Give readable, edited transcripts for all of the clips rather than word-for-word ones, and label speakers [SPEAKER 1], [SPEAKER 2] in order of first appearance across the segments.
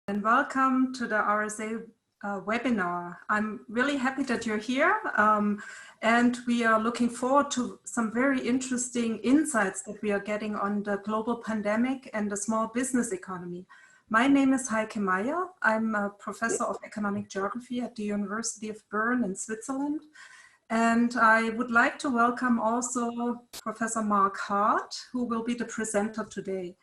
[SPEAKER 1] And welcome to the RSA webinar. I'm really happy that you're here, and we are looking forward to some very interesting insights that we are getting on the global pandemic and the small business economy. My name is Heike. I'm a professor of economic geography at the University of Bern in Switzerland. And I would like to welcome also Professor Mark Hart, who will be the presenter today.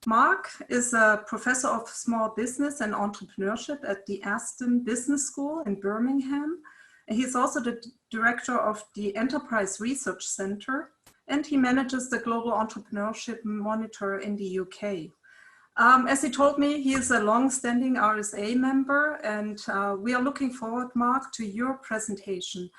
[SPEAKER 1] Mark is a professor of small business and entrepreneurship at the Aston Business School in Birmingham. He's also the director of the Enterprise Research Center, and he manages the Global Entrepreneurship Monitor in the UK. As he told me, he is a long-standing RSA member, and we are looking forward, Mark, to your presentation.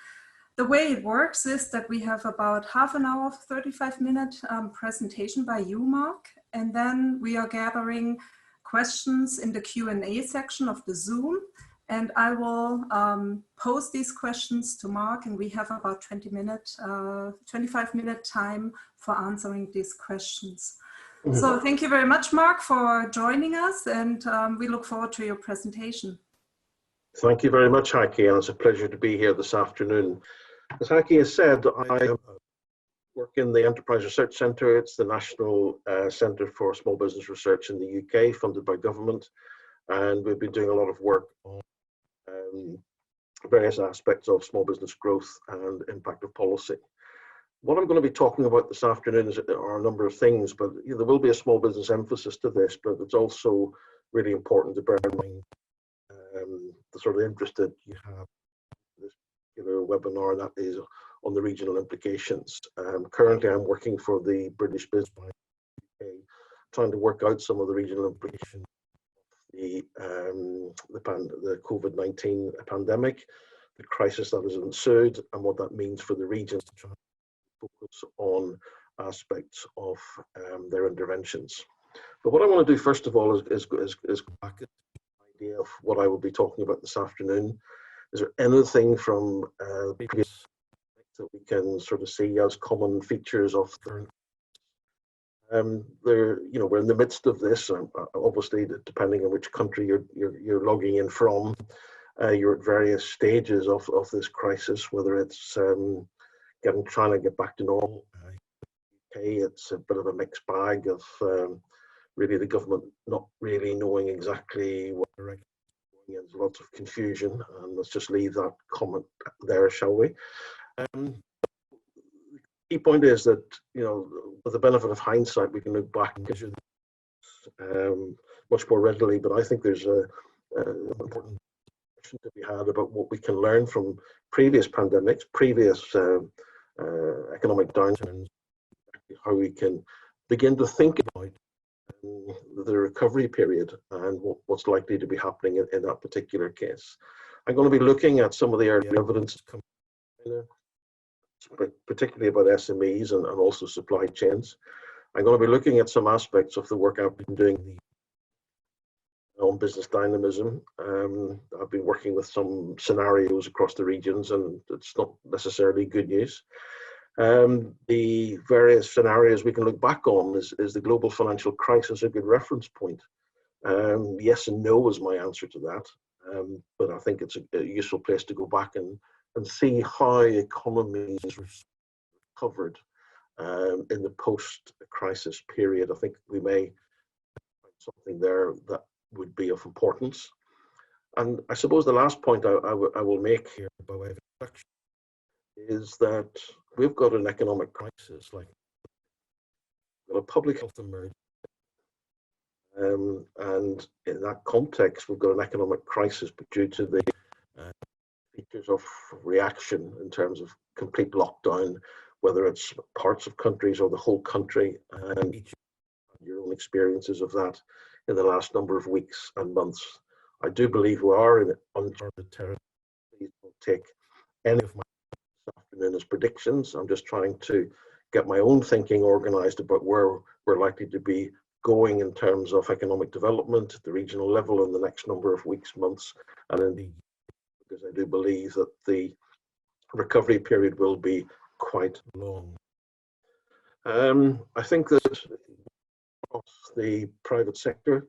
[SPEAKER 1] The way it works is that we have about half an hour, 35-minute presentation by you, Mark, and then we are gathering questions in the Q&A section of the Zoom, and I will pose these questions to Mark, and we have about 25-minute time for answering these questions. So thank you very much, Mark, for joining us, and we look forward to your presentation.
[SPEAKER 2] Thank you very much, Heike, and it's a pleasure to be here this afternoon. As Heike has said, I work in the Enterprise Research Centre. It's the National Centre for Small Business Research in the UK, funded by government, and we've been doing a lot of work on various aspects of small business growth and impact of policy. What I'm going to be talking about this afternoon are a number of things, but there will be a small business emphasis to this, but it's also really important to bear in mind the sort of interest that you have in this particular webinar, that is on the regional implications. Currently, I'm working for the British Business Bank, trying to work out some of the regional implications of the COVID-19 pandemic, the crisis that has ensued, and what that means for the regions to try focus on aspects of their interventions. But what I want to do first of all is go back to the idea of what I will be talking about this afternoon. Is there anything from the previous that we can sort of see as common features of current? We're in the midst of this. Obviously, depending on which country you're logging in from, you're at various stages of this crisis, whether it's trying to get back to normal. Okay, it's a bit of a mixed bag of really the government not really knowing exactly what direction is going in. There's lots of confusion, and let's just leave that comment there, shall we? The key point is that, with the benefit of hindsight, we can look back and measure this much more readily. But I think there's an important discussion to be had about what we can learn from previous pandemics, previous economic downturns, how we can begin to think about the recovery period and what's likely to be happening in that particular case. I'm going to be looking at some of the early evidence, particularly about SMEs and also supply chains. I'm going to be looking at some aspects of the work I've been doing on business dynamism. I've been working with some scenarios across the regions, and it's not necessarily good news. The various scenarios we can look back on is the global financial crisis a good reference point? Yes and no is my answer to that, but I think it's a useful place to go back and see how economies recovered in the post-crisis period. I think we may find something there that would be of importance. And I suppose the last point I will make here by way of introduction is that we've got an economic crisis, like a public health emergency. And in that context, we've got an economic crisis, but due to the features of reaction in terms of complete lockdown, whether it's parts of countries or the whole country, and each of your own experiences of that in the last number of weeks and months. I do believe we are in uncharted territory. Please don't take any of my this afternoon as predictions. I'm just trying to get my own thinking organized about where we're likely to be going in terms of economic development at the regional level in the next number of weeks, months, and indeed, because I do believe that the recovery period will be quite long. I think that across the private sector,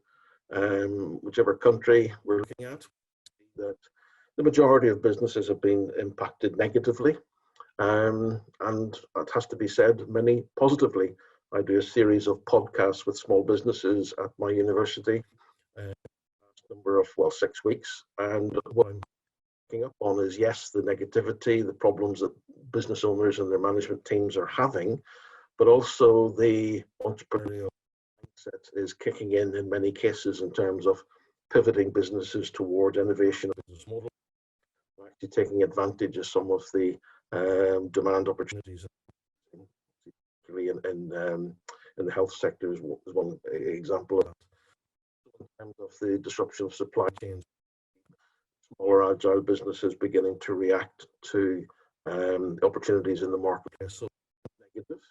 [SPEAKER 2] whichever country we're looking at, that the majority of businesses have been impacted negatively. And it has to be said, many positively. I do a series of podcasts with small businesses at my university, number of, 6 weeks. And what I'm picking up on is, yes, the negativity, the problems that business owners and their management teams are having, but also the entrepreneurial mindset is kicking in many cases in terms of pivoting businesses toward innovation of business model, actually taking advantage of some of the demand opportunities, particularly in the health sector is one example of that. In terms of the disruption of supply chains, smaller agile businesses beginning to react to opportunities in the marketplace. So negative,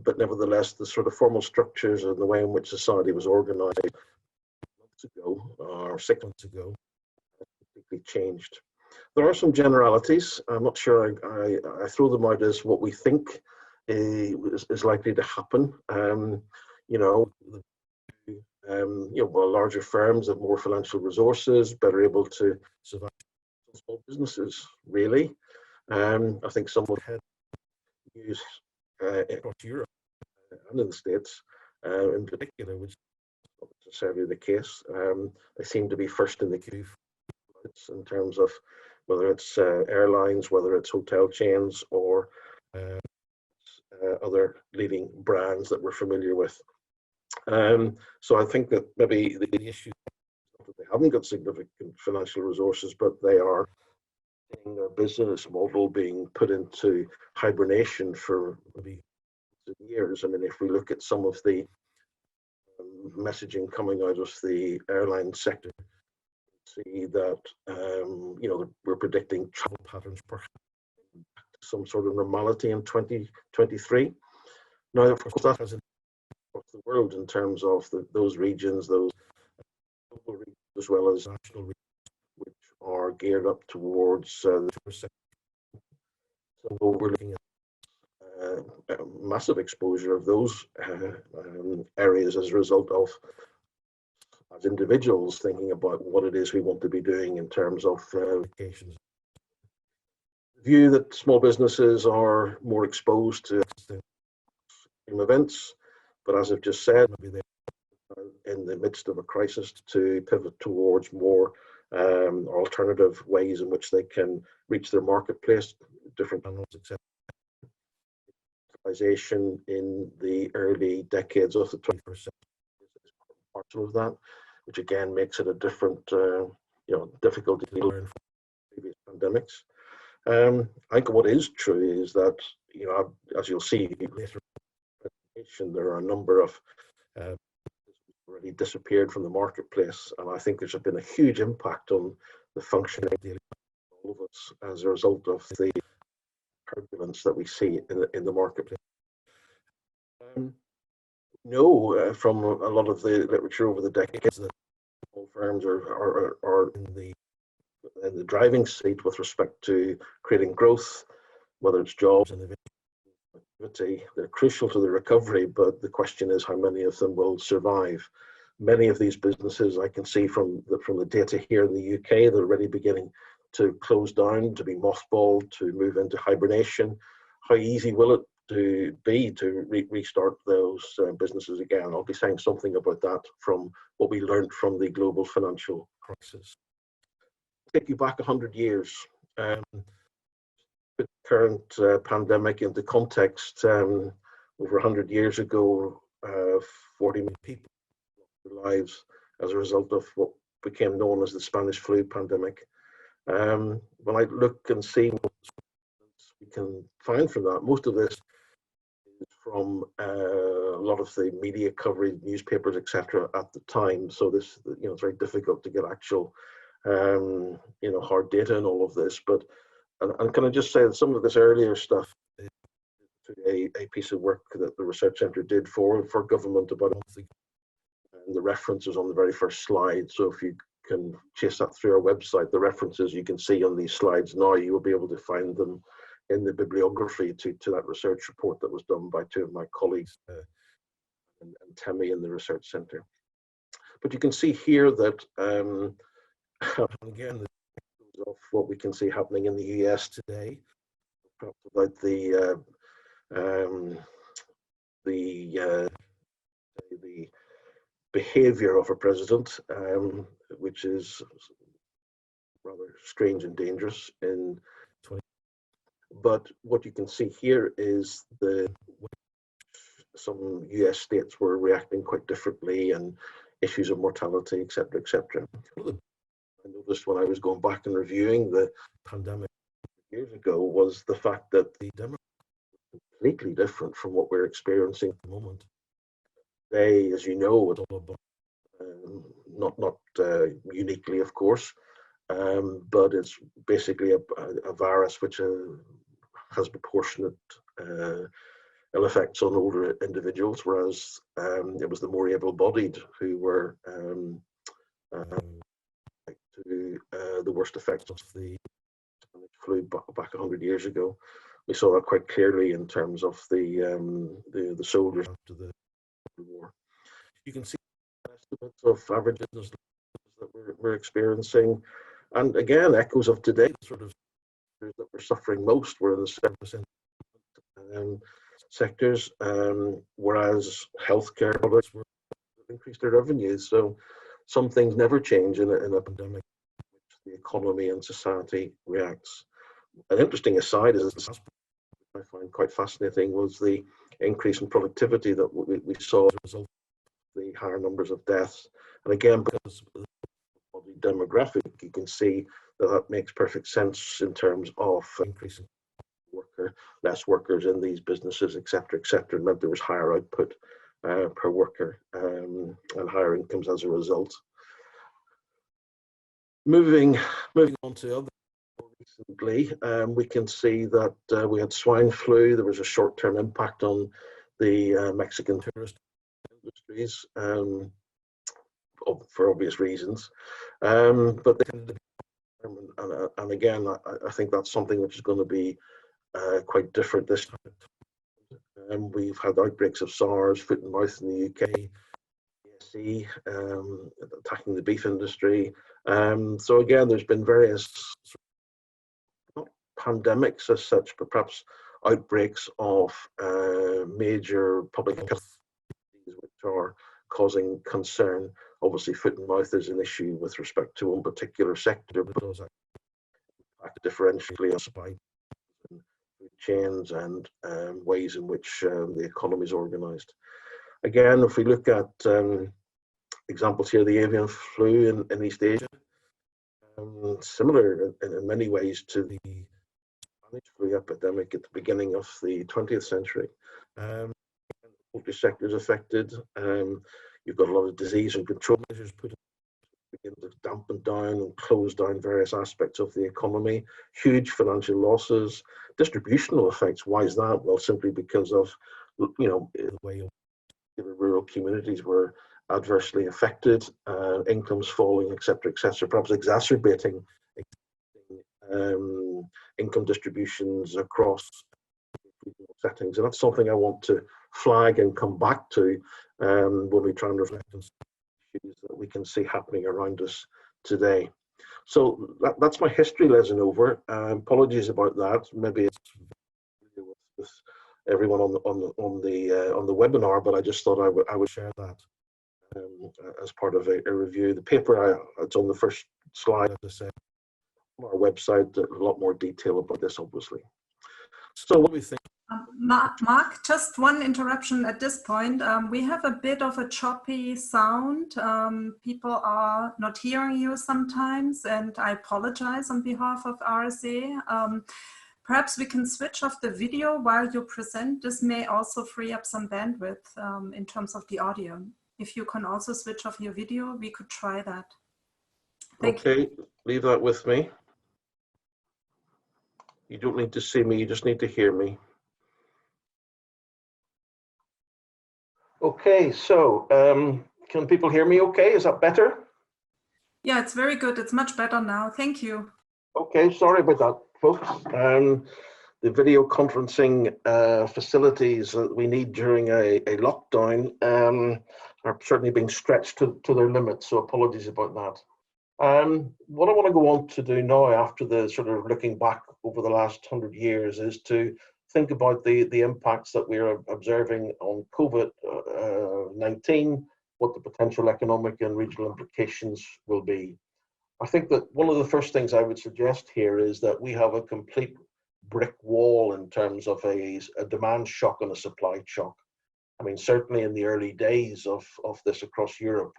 [SPEAKER 2] but nevertheless, the sort of formal structures and the way in which society was organized months ago or 6 months ago has completely changed. There are some generalities. I'm not sure I throw them out as what we think is likely to happen. Larger firms have more financial resources, better able to survive small businesses, really. I think some would have news across Europe and in the States in particular, which is not necessarily the case. They seem to be first in the queue in terms of whether it's airlines, whether it's hotel chains, or other leading brands that we're familiar with. So I think that maybe the issue is that they haven't got significant financial resources, but they are seeing their business model being put into hibernation for maybe years. I mean, if we look at some of the messaging coming out of the airline sector, see that we're predicting travel patterns perhaps some sort of normality in 2023. Now, of course, that has across the world in terms of those regions, those local regions as well as national regions, which are geared up towards the tourist sector. So we're looking at massive exposure of those areas as a result of, as individuals, thinking about what it is we want to be doing in terms of vacations. The view that small businesses are more exposed to events, but as I've just said, maybe they're in the midst of a crisis to pivot towards more alternative ways in which they can reach their marketplace, different channels, etc. In the early decades of the 21st century is partial of that, which again makes it a different, difficulty to learn from previous pandemics. I think what is true is that, as you'll see later in the presentation, there are a number of already disappeared from the marketplace, and I think there's been a huge impact on the functioning of all of us as a result of the turbulence that we see in the marketplace. From a lot of the literature over the decades that small firms are in the driving seat with respect to creating growth, whether it's jobs and activity. They're crucial to the recovery, but the question is how many of them will survive. Many of these businesses, I can see from the data here in the UK, they're already beginning to close down, to be mothballed, to move into hibernation. How easy will it be to restart those businesses again? I'll be saying something about that from what we learned from the global financial crisis. Take you back 100 years. Put the current pandemic into context. Over 100 years ago, 40 million people lost their lives as a result of what became known as the Spanish flu pandemic. When I look and see what we can find from that, most of this is from a lot of the media coverage, newspapers, etc. at the time. So this, it's very difficult to get actual, hard data and all of this. But and can I just say that some of this earlier stuff is a piece of work that the research centre did for government about a month ago, and the references on the very first slide. So if you can chase that through our website, the references you can see on these slides now, you will be able to find them in the bibliography to that research report that was done by two of my colleagues and Temi in the research centre. But you can see here that, again, of what we can see happening in the US today, about the behavior of a president, which is rather strange and dangerous in 20. But what you can see here is some US states were reacting quite differently, and issues of mortality, etc., etc. I noticed when I was going back and reviewing the pandemic years ago was the fact that the demographics are completely different from what we're experiencing at the moment. Today, as you know, it's all about, not uniquely, of course, but it's basically a virus which has proportionate ill effects on older individuals, whereas it was the more able-bodied who were to the worst effects of the flu back 100 years ago. We saw that quite clearly in terms of the soldiers after the war. You can see estimates of averages that we're experiencing, and again, echoes of today. Sort of that we're suffering most were in the 7% sectors, whereas healthcare products were increased their revenues. So some things never change in a pandemic, which the economy and society reacts. An interesting aside is, I find quite fascinating, was the increase in productivity that we saw as a result of the higher numbers of deaths. And again, because of the demographic, you can see that that makes perfect sense in terms of increasing less workers in these businesses, etc., etc., and meant there was higher output per worker and higher incomes as a result. Moving on to other recently, we can see that we had swine flu. There was a short-term impact on the Mexican tourist industries for obvious reasons, but they tended to be, and again, I think that's something which is going to be quite different this time. We've had outbreaks of SARS, foot and mouth in the UK, ASC, attacking the beef industry. So again, there's been various, not pandemics as such, but perhaps outbreaks of major public health diseases which are causing concern. Obviously, foot and mouth is an issue with respect to one particular sector, but those act differentially on supply chains and ways in which the economy is organized. Again, if we look at examples here, the avian flu in East Asia, similar in many ways to the Spanish flu epidemic at the beginning of the 20th century. The poultry sector is affected. You've got a lot of disease and control measures put in, begin to dampen down and close down various aspects of the economy. Huge financial losses, distributional effects. Why is that? Well, simply because of, you know, the way rural communities were adversely affected, incomes falling, etc., etc., perhaps exacerbating income distributions across settings. And that's something I want to flag and come back to when we try and reflect on issues that we can see happening around us today. So that's my history lesson over. Apologies about that. Maybe it's with everyone on the webinar, but I just thought I would share that as part of a review. The paper, it's on the first slide, as I said, on our website. A lot more detail about this, obviously. So what do we think?
[SPEAKER 1] Mark, just one interruption at this point. We have a bit of a choppy sound. People are not hearing you sometimes, and I apologize on behalf of RSA. Perhaps we can switch off the video while you present. This may also free up some bandwidth in terms of the audio. If you can also switch off your video, we could try that. Thank you.
[SPEAKER 2] Leave that with me. You don't need to see me, you just need to hear me. Okay, so can people hear me okay? Is that better?
[SPEAKER 1] Yeah, it's very good. It's much better now. Thank you.
[SPEAKER 2] Okay, sorry about that, folks. video conferencing facilities that we need during a lockdown are certainly being stretched to their limits, so apologies about that. What I want to go on to do now, after the sort of looking back over the last 100 years, is to think about the impacts that we're observing on COVID-19, what the potential economic and regional implications will be. I think that one of the first things I would suggest here is that we have a complete brick wall in terms of a demand shock and a supply shock. I mean, certainly in the early days of this across Europe,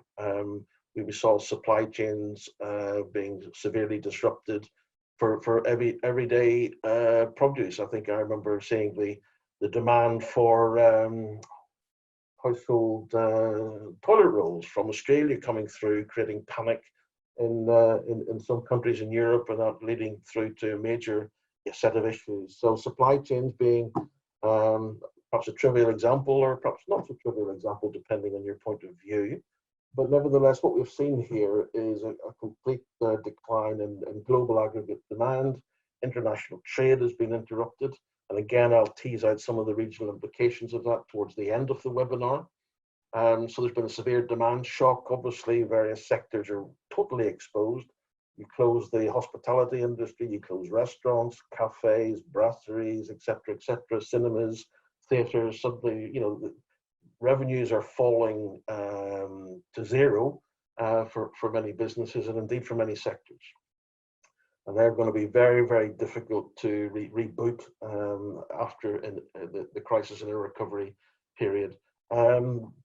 [SPEAKER 2] we saw supply chains being severely disrupted for everyday produce. I think I remember seeing the demand for household toilet rolls from Australia coming through, creating panic in some countries in Europe, and that leading through to a major set of issues. So supply chains being perhaps a trivial example, or perhaps not a trivial example, depending on your point of view. But nevertheless, what we've seen here is a complete decline in global aggregate demand. International trade has been interrupted. And again, I'll tease out some of the regional implications of that towards the end of the webinar. So there's been a severe demand shock. Obviously, various sectors are totally exposed. You close the hospitality industry, you close restaurants, cafes, brasseries, etc., cinemas, theatres. Suddenly, you know, the revenues are falling to zero for many businesses, and indeed for many sectors. And they're going to be very, very difficult to reboot after the crisis and the recovery period.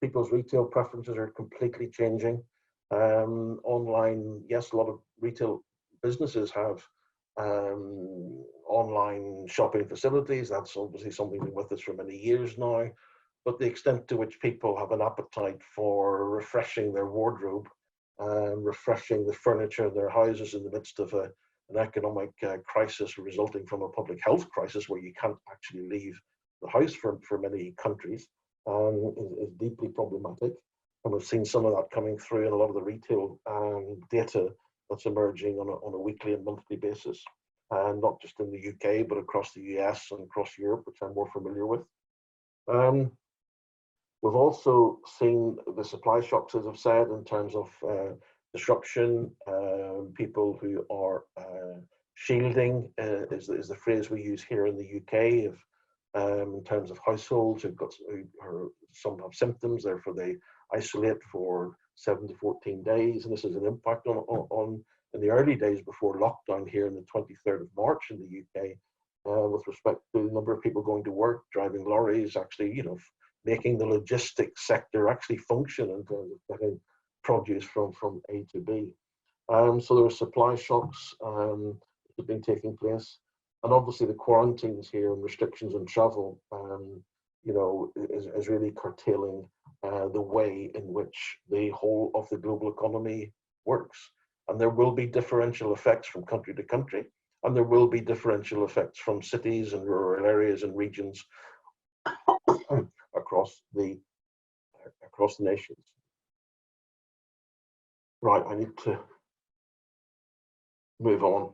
[SPEAKER 2] People's retail preferences are completely changing. Online, yes, a lot of retail businesses have online shopping facilities. That's obviously something been with us for many years now. But the extent to which people have an appetite for refreshing their wardrobe, refreshing the furniture in their houses in the midst of an economic crisis resulting from a public health crisis where you can't actually leave the house for many countries, is deeply problematic. And we've seen some of that coming through in a lot of the retail data that's emerging on a weekly and monthly basis, and not just in the UK, but across the US and across Europe, which I'm more familiar with. We've also seen the supply shocks, as I've said, in terms of disruption. People who are shielding is the phrase we use here in the UK, in terms of households some have symptoms, therefore they isolate for 7 to 14 days, and this has an impact on in the early days before lockdown here in the 23rd of March in the UK, with respect to the number of people going to work, driving lorries, actually, you know, making the logistics sector actually function in terms of getting produce from A to B. So there are supply shocks that have been taking place, and obviously the quarantines here and restrictions on travel, you know, is really curtailing the way in which the whole of the global economy works. And there will be differential effects from country to country, and there will be differential effects from cities and rural areas and regions across the nations. Right, I need to move on.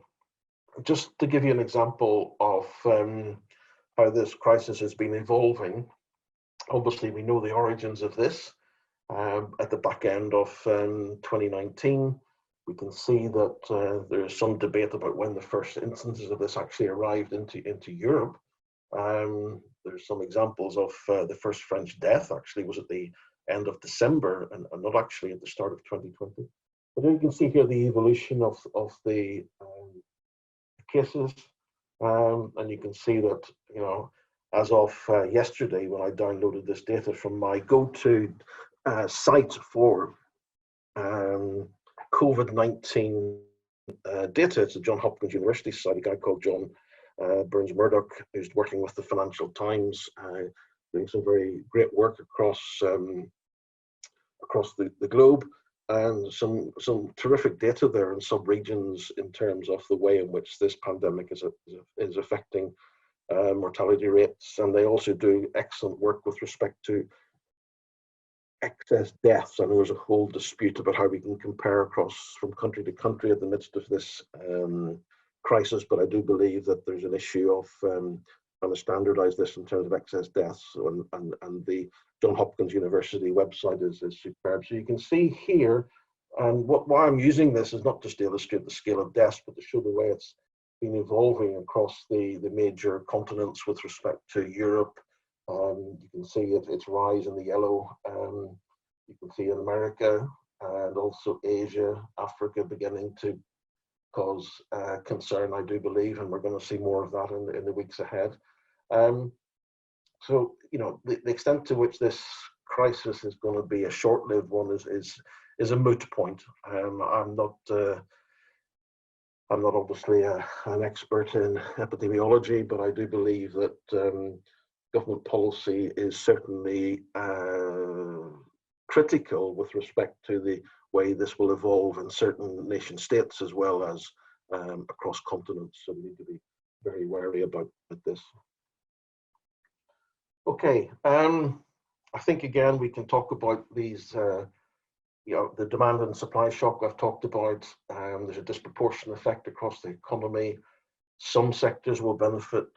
[SPEAKER 2] Just to give you an example of how this crisis has been evolving, obviously we know the origins of this. At the back end of 2019, we can see that there is some debate about when the first instances of this actually arrived into Europe. There's some examples of the first French death actually was at the end of December and not actually at the start of 2020. But you can see here the evolution of the cases, and you can see that, you know, as of yesterday, when I downloaded this data from my go-to site for COVID-19 data, it's the Johns Hopkins University site, a guy called John Burns Murdoch, who's working with the Financial Times, doing some very great work across the globe, and some terrific data there in sub-regions in terms of the way in which this pandemic is affecting mortality rates. And they also do excellent work with respect to excess deaths. I know there's a whole dispute about how we can compare across from country to country in the midst of this crisis, but I do believe that there's an issue of trying to standardise this in terms of excess deaths, and the Johns Hopkins University website is superb. So you can see here, and why I'm using this is not just to illustrate the scale of deaths, but to show the way it's been evolving across the major continents with respect to Europe. You can see its rise in the yellow. You can see in America and also Asia, Africa beginning to cause concern, I do believe, and we're going to see more of that in the weeks ahead. So, you know, the extent to which this crisis is going to be a short-lived one is a moot point. I'm not obviously an expert in epidemiology, but I do believe that government policy is certainly critical with respect to the way this will evolve in certain nation states as well as across continents. So we need to be very wary about this. Okay, I think again we can talk about these, you know, the demand and supply shock I've talked about. There's a disproportionate effect across the economy. Some sectors will benefit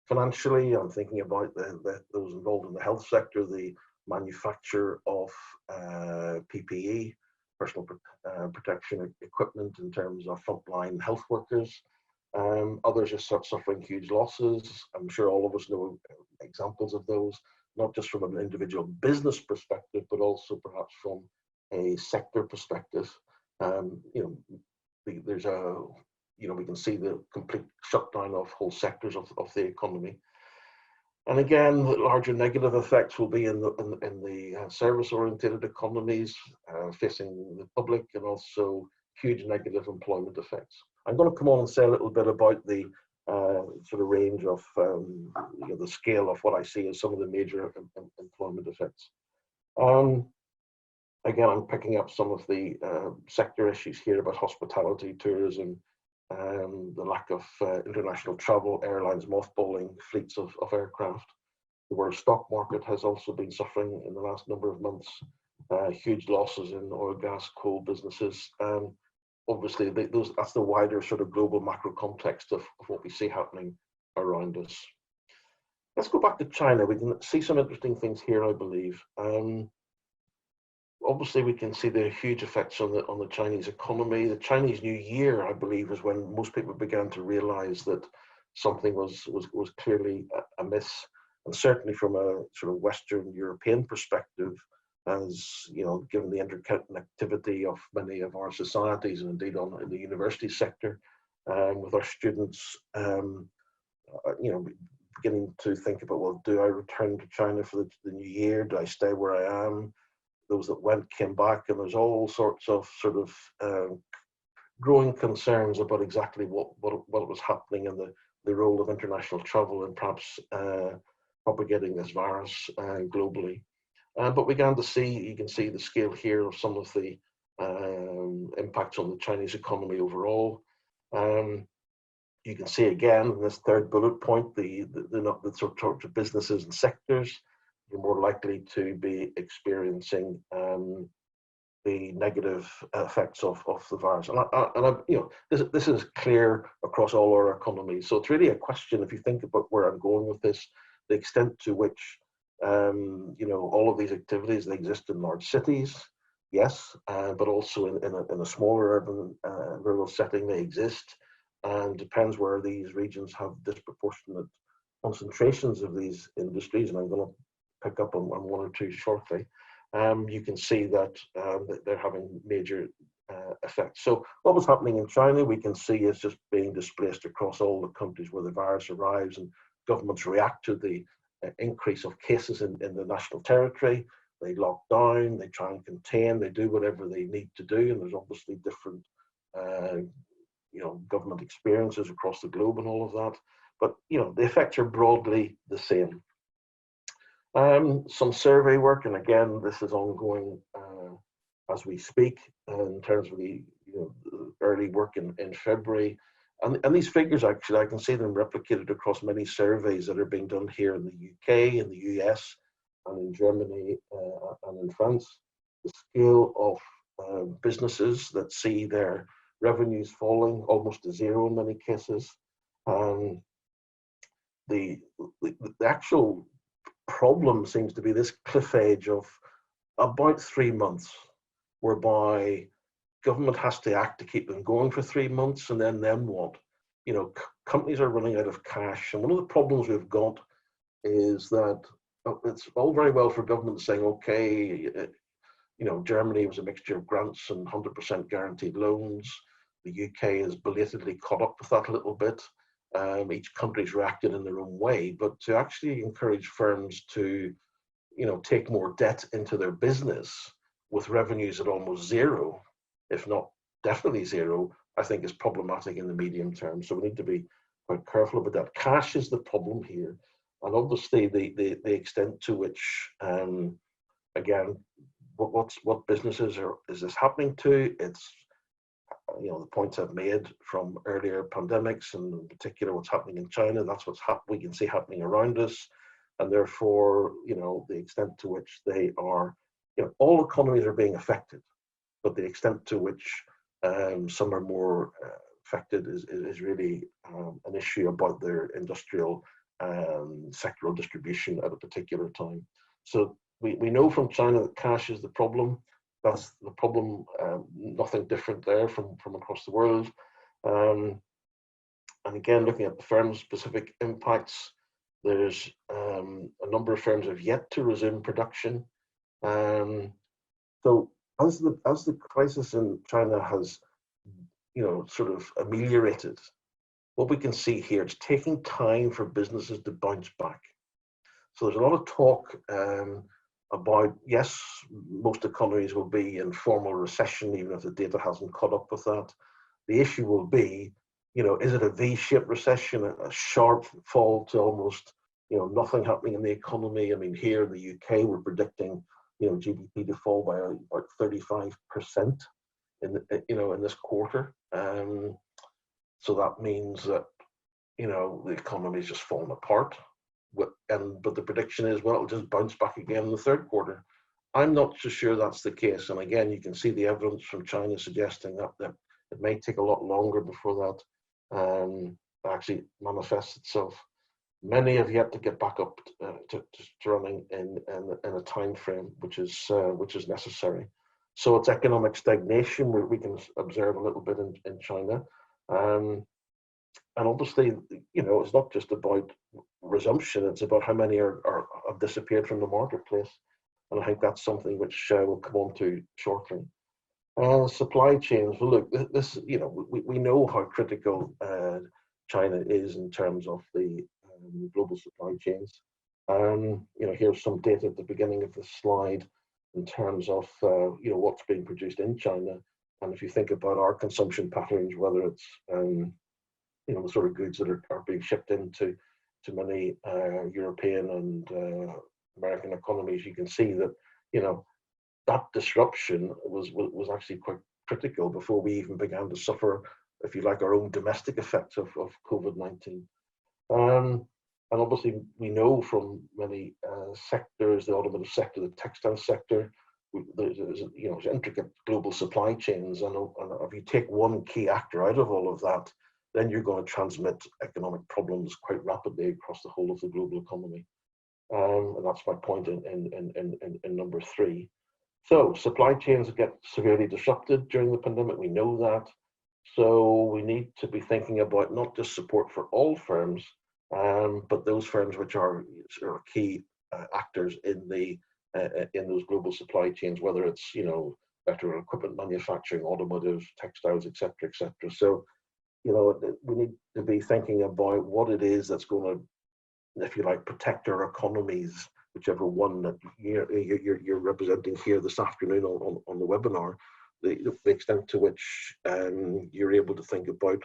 [SPEAKER 2] financially. I'm thinking about those involved in the health sector, the manufacture of PPE, personal protection equipment in terms of frontline health workers. Others are suffering huge losses. I'm sure all of us know examples of those, not just from an individual business perspective, but also perhaps from a sector perspective. You know, there's a, you know, we can see the complete shutdown of whole sectors of the economy. And again, the larger negative effects will be in the service-oriented economies facing the public, and also huge negative employment effects. I'm going to come on and say a little bit about the sort of range of you know, the scale of what I see as some of the major employment effects. Again, I'm picking up some of the sector issues here about hospitality, tourism, the lack of international travel, airlines mothballing fleets of aircraft. The world stock market has also been suffering in the last number of months, huge losses in oil, gas, coal businesses. Obviously, that's the wider sort of global macro context of what we see happening around us. Let's go back to China. We can see some interesting things here, I believe. Obviously, we can see the huge effects on the Chinese economy. The Chinese New Year, I believe, is when most people began to realise that something was clearly amiss, and certainly from a sort of Western European perspective, as you know, given the interconnectivity of many of our societies, and indeed in the university sector, with our students, you know, beginning to think about, well, do I return to China for the New Year? Do I stay where I am? Those that went came back, and there's all sorts of sort of growing concerns about exactly what was happening in the role of international travel and perhaps propagating this virus globally. But we began to see, you can see the scale here of some of the impacts on the Chinese economy overall. You can see again in this third bullet point, the sort of businesses and sectors you're more likely to be experiencing the negative effects of the virus. And you know, this is clear across all our economies. So it's really a question, if you think about where I'm going with this, the extent to which you know, all of these activities, they exist in large cities, yes, but also in a smaller urban rural setting they exist, and depends where these regions have disproportionate concentrations of these industries, and I'm going to pick up on one or two shortly. You can see that they're having major effects. So what was happening in China, we can see is just being displaced across all the countries where the virus arrives, and governments react to the increase of cases in the national territory. They lock down, they try and contain, they do whatever they need to do, and there's obviously different you know, government experiences across the globe and all of that. But you know, the effects are broadly the same. Some survey work, and again, this is ongoing as we speak in terms of the, you know, early work in February. And these figures, actually, I can see them replicated across many surveys that are being done here in the UK, in the US, and in Germany, and in France. The scale of businesses that see their revenues falling almost to zero in many cases. The actual problem seems to be this cliff edge of about 3 months, whereby government has to act to keep them going for 3 months, and then what? You know, companies are running out of cash, and one of the problems we've got is that it's all very well for government saying, okay, you know, Germany was a mixture of grants and 100% guaranteed loans. The UK has belatedly caught up with that a little bit. Each country's reacted in their own way, but to actually encourage firms to, you know, take more debt into their business with revenues at almost zero, if not definitely zero, I think is problematic in the medium term. So we need to be quite careful about that. Cash is the problem here. And obviously the extent to which, again, what businesses is this happening to? It's, you know, the points I've made from earlier pandemics, and in particular what's happening in China. That's what's we can see happening around us, and therefore, you know, the extent to which they are, you know, all economies are being affected, but the extent to which some are more affected is really an issue about their industrial sectoral distribution at a particular time. So we know from China that cash is the problem. That's the problem, nothing different there from across the world. And again, looking at the firm-specific impacts, there's a number of firms have yet to resume production. So as the crisis in China has, you know, sort of ameliorated, what we can see here, it's taking time for businesses to bounce back. So there's a lot of talk about, yes, most economies will be in formal recession, even if the data hasn't caught up with that. The issue will be, you know, is it a V-shaped recession, a sharp fall to almost, you know, nothing happening in the economy? I mean, here in the UK, we're predicting, you know, GDP to fall by about 35% in this quarter. So that means that, you know, the economy is just falling apart. But the prediction is, well, it'll just bounce back again in the third quarter. I'm not so sure that's the case. And again, you can see the evidence from China suggesting that it may take a lot longer before that actually manifests itself. Many have yet to get back up to running in a time frame which is necessary. So it's economic stagnation where we can observe a little bit in China. And obviously, you know, it's not just about resumption, it's about how many have disappeared from the marketplace. And I think that's something which we'll come on to shortly. Supply chains, well, look, this, you know, we know how critical China is in terms of the global supply chains. You know, here's some data at the beginning of the slide in terms of, you know, what's being produced in China. And if you think about our consumption patterns, whether it's, you know, the sort of goods that are being shipped into many European and American economies, you can see that, you know, that disruption was actually quite critical before we even began to suffer, if you like, our own domestic effects of COVID-19. And obviously, we know from many sectors, the automotive sector, the textile sector, there's you know, intricate global supply chains, and if you take one key actor out of all of that, then you're going to transmit economic problems quite rapidly across the whole of the global economy. And that's my point in number 3. So supply chains get severely disrupted during the pandemic, we know that. So we need to be thinking about not just support for all firms, but those firms which are sort of key actors in those global supply chains, whether it's, you know, better equipment manufacturing, automotive, textiles, etc., etc. So, you know, we need to be thinking about what it is that's going to, if you like, protect our economies, whichever one that you're representing here this afternoon on the webinar, the extent to which you're able to think about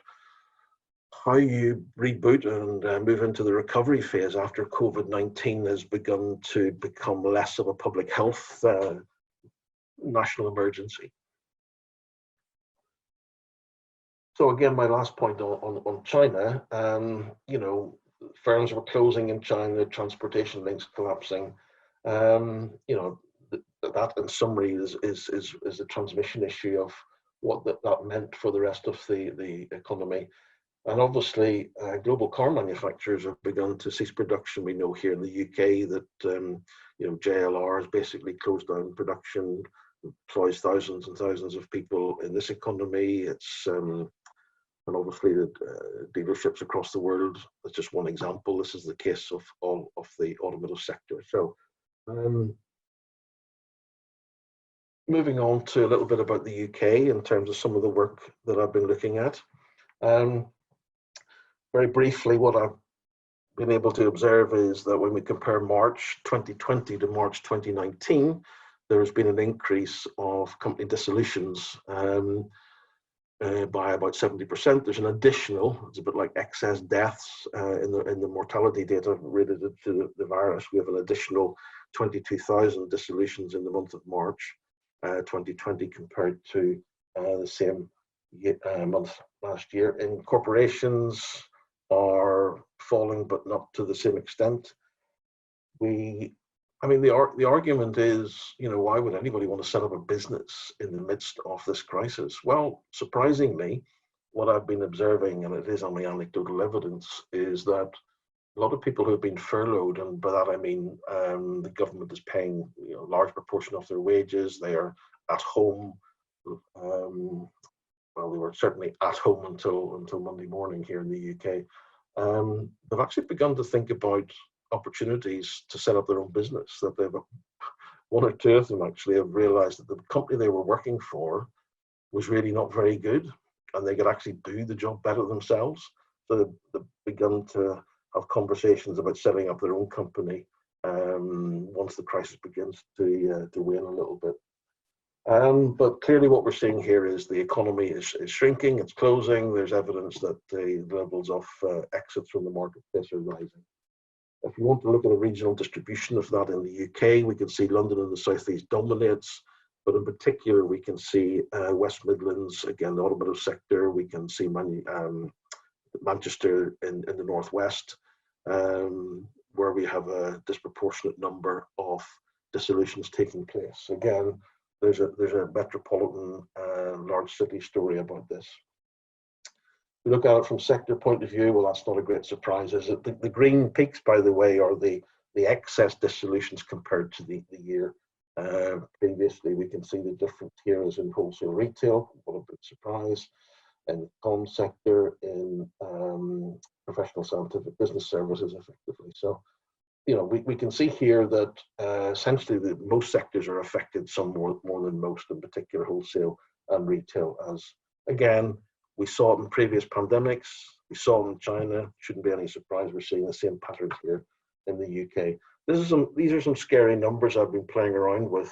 [SPEAKER 2] how you reboot and move into the recovery phase after COVID-19 has begun to become less of a public health national emergency. So again, my last point on China, you know, firms were closing in China, transportation links collapsing. You know, that in summary is the transmission issue of what that meant for the rest of the economy. And obviously, global car manufacturers have begun to cease production. We know here in the UK that JLR has basically closed down production, employs thousands and thousands of people in this economy. It's and obviously the dealerships across the world. That's just one example. This is the case of all of the automotive sector. So moving on to a little bit about the UK in terms of some of the work that I've been looking at. Very briefly, what I've been able to observe is that when we compare March 2020 to March 2019, there has been an increase of company dissolutions by about 70%. There's an additional, it's a bit like excess deaths in the mortality data related to the virus. We have an additional 22,000 dissolutions in the month of March 2020 compared to the same month last year. Incorporations are falling, but not to the same extent. The argument is, why would anybody want to set up a business in the midst of this crisis? Well, surprisingly, what I've been observing, and it is only anecdotal evidence, is that a lot of people who have been furloughed, and by that I mean the government is paying a large proportion of their wages, they are at home. Well, they were certainly at home until Monday morning here in the UK. They've actually begun to think about opportunities to set up their own business. That they've one or two of them actually have realised that the company they were working for was really not very good, and they could actually do the job better themselves. So they've begun to have conversations about setting up their own company once the crisis begins to wane a little bit. But clearly what we're seeing here is the economy is shrinking, it's closing. There's evidence that the levels of exits from the marketplace are rising. If you want to look at a regional distribution of that in the UK, we can see London and the South East dominates, but in particular we can see West Midlands, again the automotive sector, we can see Manchester in the Northwest, where we have a disproportionate number of dissolutions taking place. Again, there's a metropolitan large city story about this. If you look at it from sector point of view, well, that's not a great surprise, is it? The green peaks, by the way, are the excess dissolutions compared to the year previously. We can see the difference here is in wholesale retail, what a big surprise, in the comm sector, in professional scientific business services, effectively. So, we can see here that essentially most sectors are affected, some more than most, in particular wholesale and retail. As again, we saw it in previous pandemics, we saw it in China. Shouldn't be any surprise we're seeing the same patterns here in the UK. These are some scary numbers I've been playing around with.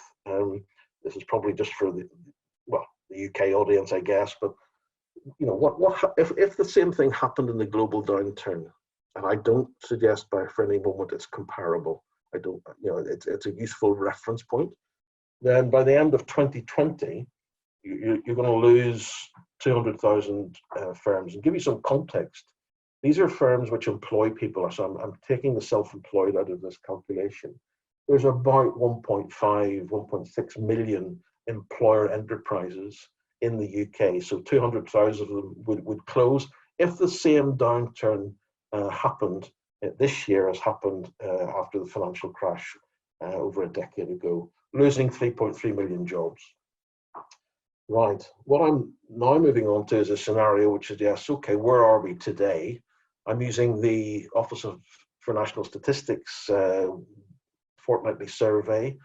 [SPEAKER 2] This is probably just for the UK audience, I guess. But if the same thing happened in the global downturn? And I don't suggest for any moment it's comparable. I don't, it's a useful reference point. Then by the end of 2020, you're going to lose 200,000 firms. And give you some context, these are firms which employ people. So I'm taking the self-employed out of this calculation. There's about 1.5, 1.6 million employer enterprises in the UK. So 200,000 of them would close if the same downturn happened this year as happened after the financial crash over a decade ago, losing 3.3 million jobs. Right, what I'm now moving on to is a scenario which suggests, okay, where are we today? I'm using the Office for National Statistics fortnightly survey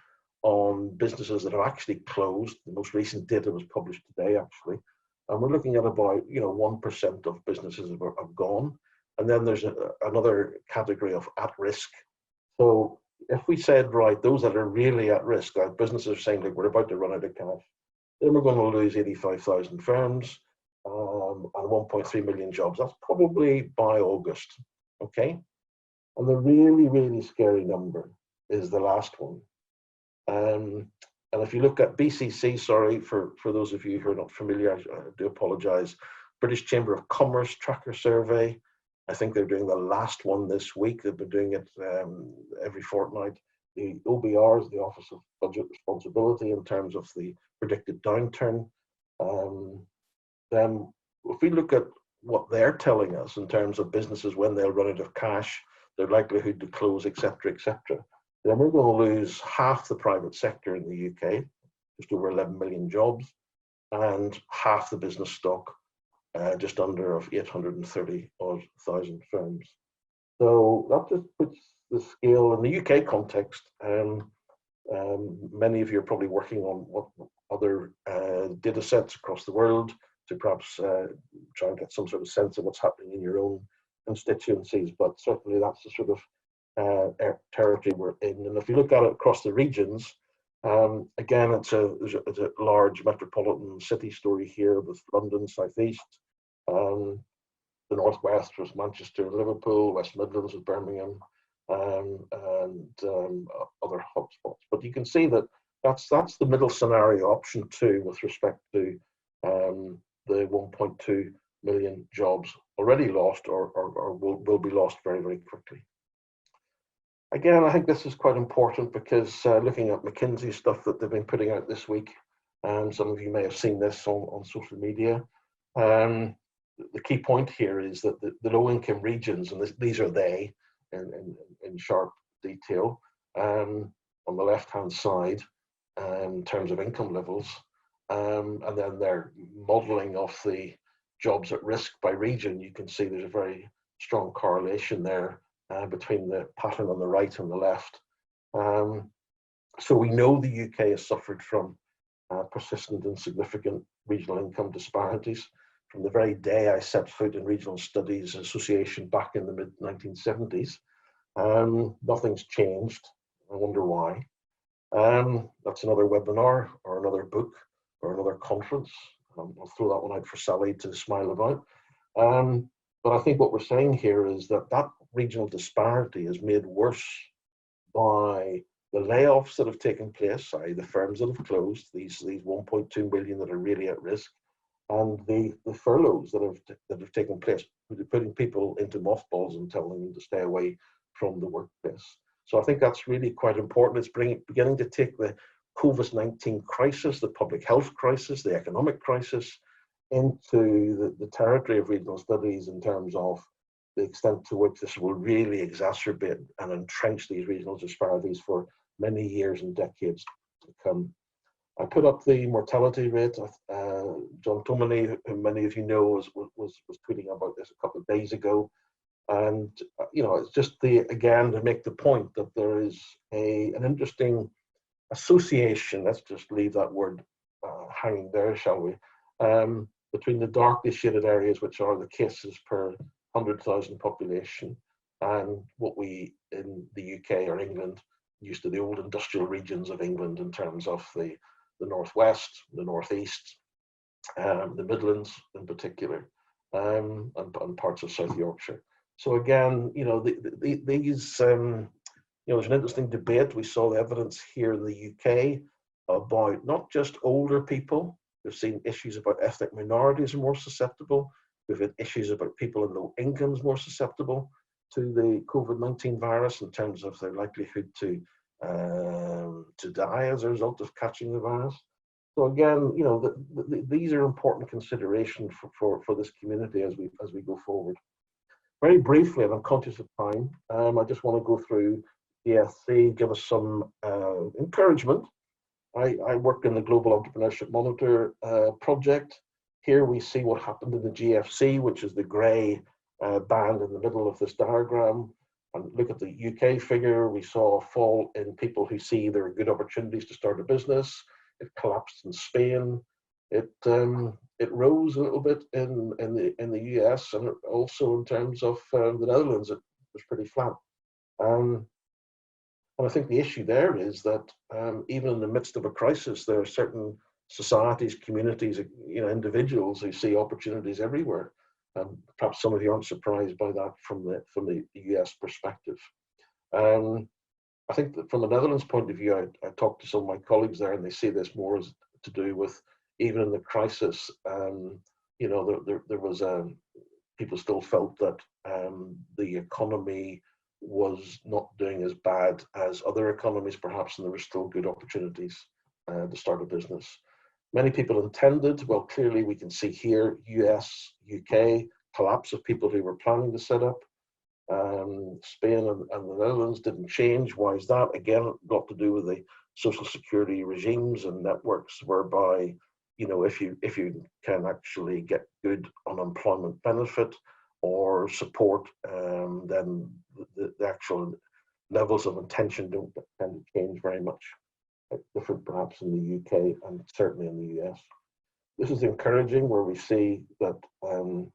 [SPEAKER 2] on businesses that have actually closed. The most recent data was published today, actually. And we're looking at about 1% of businesses have gone. And then there's another category of at risk. So if we said, right, those that are really at risk, our businesses are saying, like, we're about to run out of cash, then we're going to lose 85,000 firms and 1.3 million jobs. That's probably by August, okay? And the really, really scary number is the last one. And if you look at BCC, sorry, for those of you who are not familiar, I do apologise, British Chamber of Commerce Tracker Survey, I think they're doing the last one this week. They've been doing it every fortnight. The OBRs, the Office of Budget Responsibility, in terms of the predicted downturn, then if we look at what they're telling us in terms of businesses when they'll run out of cash, their likelihood to close, etc., then we're going to lose half the private sector in the UK, just over 11 million jobs, and half the business stock, just under of 830,000 firms. So that just puts the scale in the UK context. Many of you are probably working on what other data sets across the world to perhaps try and get some sort of sense of what's happening in your own constituencies, but certainly that's the sort of territory we're in. And if you look at it across the regions, again, it's a large metropolitan city story here with London, South East. The Northwest was Manchester and Liverpool, West Midlands was Birmingham, and other hotspots. But you can see that that's the middle scenario, option 2, with respect to the 1.2 million jobs already lost or will be lost very, very quickly. Again, I think this is quite important because looking at McKinsey stuff that they've been putting out this week, and some of you may have seen this on social media, the key point here is that the low-income regions, and these are they in sharp detail, on the left-hand side in terms of income levels, and then they're modelling of the jobs at risk by region. You can see there's a very strong correlation there between the pattern on the right and the left. So we know the UK has suffered from persistent and significant regional income disparities. From the very day I set foot in Regional Studies Association back in the mid-1970s, nothing's changed. I wonder why. That's another webinar or another book or another conference. I'll throw that one out for Sally to smile about. But I think what we're saying here is that regional disparity is made worse by the layoffs that have taken place, i.e. the firms that have closed, these 1.2 million that are really at risk, and the furloughs that have taken place, putting people into mothballs and telling them to stay away from the workplace. So I think that's really quite important. It's beginning to take the COVID-19 crisis, the public health crisis, the economic crisis, into the territory of regional studies in terms of the extent to which this will really exacerbate and entrench these regional disparities for many years and decades to come. I put up the mortality rate. John Tomini, who many of you know, was tweeting about this a couple of days ago. And, you know, it's just again, to make the point that there is an interesting association, let's just leave that word hanging there, shall we, between the darkly shaded areas, which are the cases per 100,000 population, and what we in the UK or England used to the old industrial regions of England in terms of the Northwest, the Northeast, the Midlands in particular, and parts of South Yorkshire. So again, you know, these, you know, there's an interesting debate. We saw the evidence here in the UK about not just older people. We've seen issues about ethnic minorities are more susceptible. We've had issues about people in low incomes more susceptible to the COVID-19 virus in terms of their likelihood to die as a result of catching the virus. So again, you know, these are important considerations for this community as we go forward. Very briefly, and I'm conscious of time, I just want to go through GFC, give us some encouragement. I work in the Global Entrepreneurship Monitor project. Here we see what happened in the GFC, which is the grey band in the middle of this diagram. And look at the UK figure. We saw a fall in people who see there are good opportunities to start a business. It collapsed in Spain. It rose a little bit in the US, and also in terms of the Netherlands, it was pretty flat. And I think the issue there is that even in the midst of a crisis, there are certain societies, communities, you know, individuals who see opportunities everywhere. Perhaps some of you aren't surprised by that from the US perspective. I think that from the Netherlands point of view, I talked to some of my colleagues there, and they see this more as to do with even in the crisis. You know, there was people still felt that the economy was not doing as bad as other economies, perhaps, and there were still good opportunities to start a business. Many people intended, well, clearly we can see here, US, UK, collapse of people who were planning to set up. Spain and the Netherlands didn't change. Why is that? Again, got to do with the social security regimes and networks whereby, you know, if you can actually get good unemployment benefit or support, then the actual levels of intention don't tend to change very much. Different perhaps in the UK and certainly in the US. This is encouraging where we see that, and